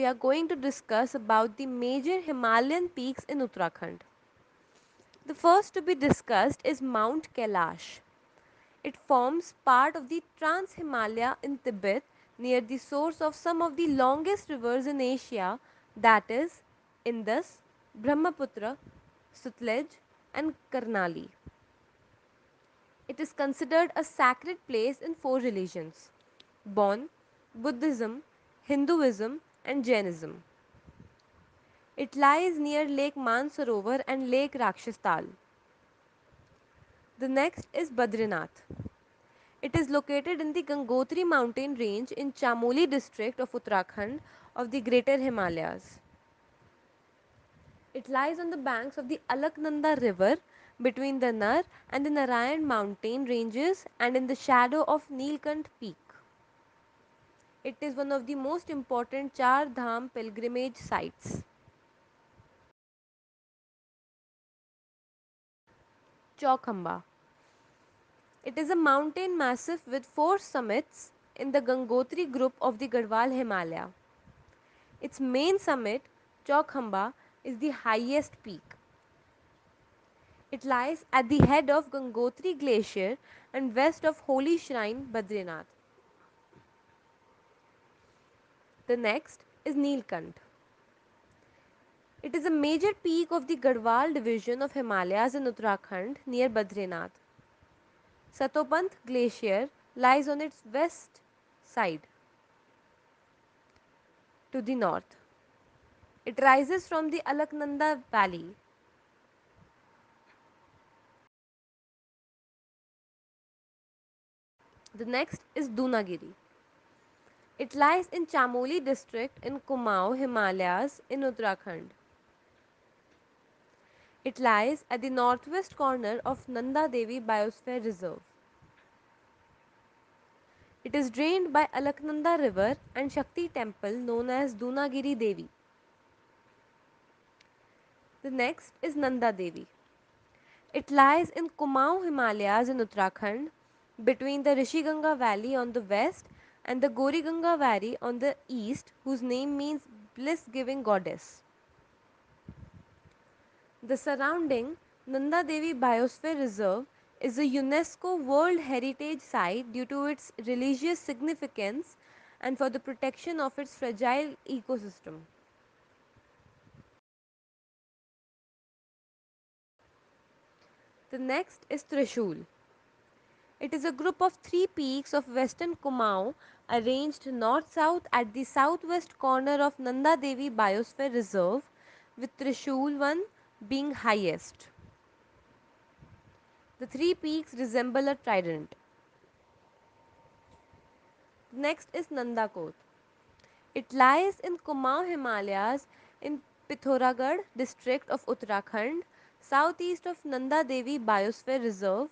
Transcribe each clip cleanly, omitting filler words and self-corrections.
we are going to discuss about the major Himalayan peaks in Uttarakhand. The first to be discussed is Mount Kailash. It forms part of the Trans Himalaya in Tibet near the source of some of the longest rivers in Asia, that is Indus, Brahmaputra, Sutlej and Karnali. It is considered a sacred place in four religions: Bon, Buddhism, Hinduism and Jainism. It lies near Lake Mansarovar and Lake Rakshastal. The next is Badrinath. It is located in the Gangotri mountain range in Chamoli district of Uttarakhand of the Greater Himalayas. It lies on the banks of the Alaknanda river between the Nar and the Narayan mountain ranges and in the shadow of Neelkanth Peak. It is one of the most important Char Dham pilgrimage sites. Chaukhambha. It is a mountain massif with four summits in the Gangotri group of the Garhwal Himalaya. Its main summit, Chaukhambha, is the highest peak. It lies at the head of Gangotri Glacier and west of holy shrine Badrinath. The next is Neelkanth. It is a major peak of the Garhwal division of Himalayas in Uttarakhand near Badrinath. Satopant Glacier lies on its west side to the north. It rises from the Alaknanda valley. The next is Dunagiri. It lies in Chamoli district in Kumaon, Himalayas in Uttarakhand. It lies at the northwest corner of Nanda Devi Biosphere Reserve. It is drained by Alaknanda river and Shakti temple known as Dunagiri Devi. The next is Nanda Devi. It lies in Kumaon Himalayas in Uttarakhand between the Rishiganga valley on the west and the Goriganga valley on the east, whose name means bliss giving goddess. The surrounding Nanda Devi Biosphere Reserve is a UNESCO World Heritage Site due to its religious significance and for the protection of its fragile ecosystem. The next is Trishul. It is a group of three peaks of western Kumaon arranged north-south at the southwest corner of Nanda Devi Biosphere Reserve, with Trishul one being highest. The three peaks resemble a trident. Next is Nanda Kot. It lies in Kumaon Himalayas in Pithoragarh district of Uttarakhand, southeast of Nanda Devi Biosphere Reserve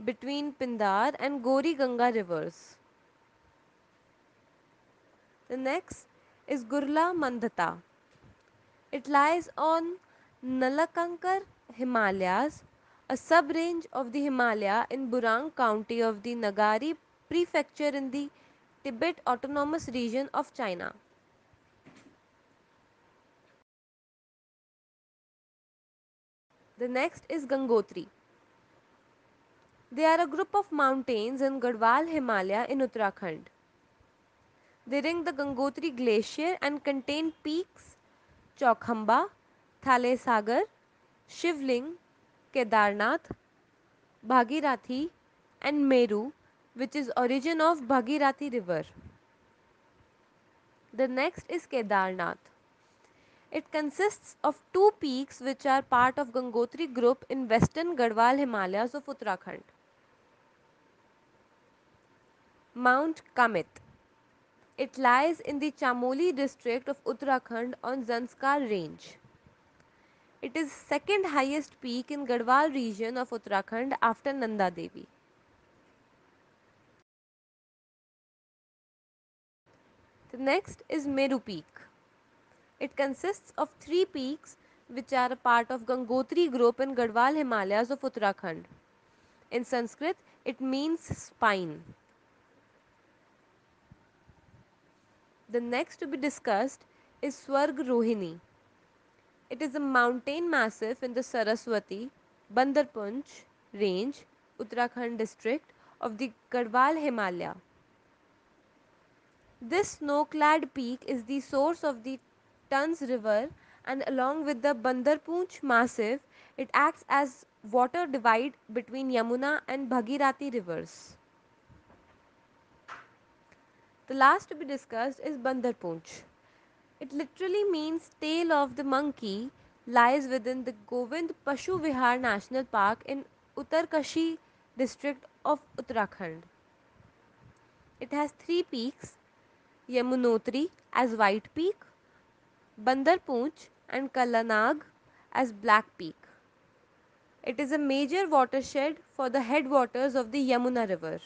between Pindar and Gori Ganga rivers. The next is GurlaMandhata. It lies on Nalakankar Himalayas, a sub-range of the Himalaya in Burang county of the Nagari prefecture in the Tibet Autonomous Region of China. The next is Gangotri. They are a group of mountains in Garhwal Himalaya in Uttarakhand. They ring the Gangotri glacier and contain peaks Chaukhambha, Thale Sagar, Shivling, Kedarnath, Bhagirathi and Meru, which is origin of Bhagirathi river. The next is Kedarnath. It consists of two peaks which are part of Gangotri group in western Garhwal Himalayas of Uttarakhand. Mount Kamit. It lies in the Chamoli district of Uttarakhand on Zanskar range. It is second highest peak in Garhwal region of Uttarakhand after Nanda Devi. The next is Meru Peak. It consists of three peaks which are a part of Gangotri group in Garhwal Himalayas of Uttarakhand. In Sanskrit, it means spine. The next to be discussed is Swargrohini. It is a mountain massif in the Saraswati, Banderpunch range, Uttarakhand district of the Garhwal Himalaya. This snow-clad peak is the source of the Tons River, and along with the Banderpunch massif, it acts as water divide between Yamuna and Bhagirathi rivers. The last to be discussed is Banderpunch. It literally means tail of the monkey, lies within the Govind Pashu Vihar National Park in Uttarkashi district of Uttarakhand. It has three peaks, Yamunotri as White Peak, Bandarpunch and Kalanag as Black Peak. It is a major watershed for the headwaters of the Yamuna River.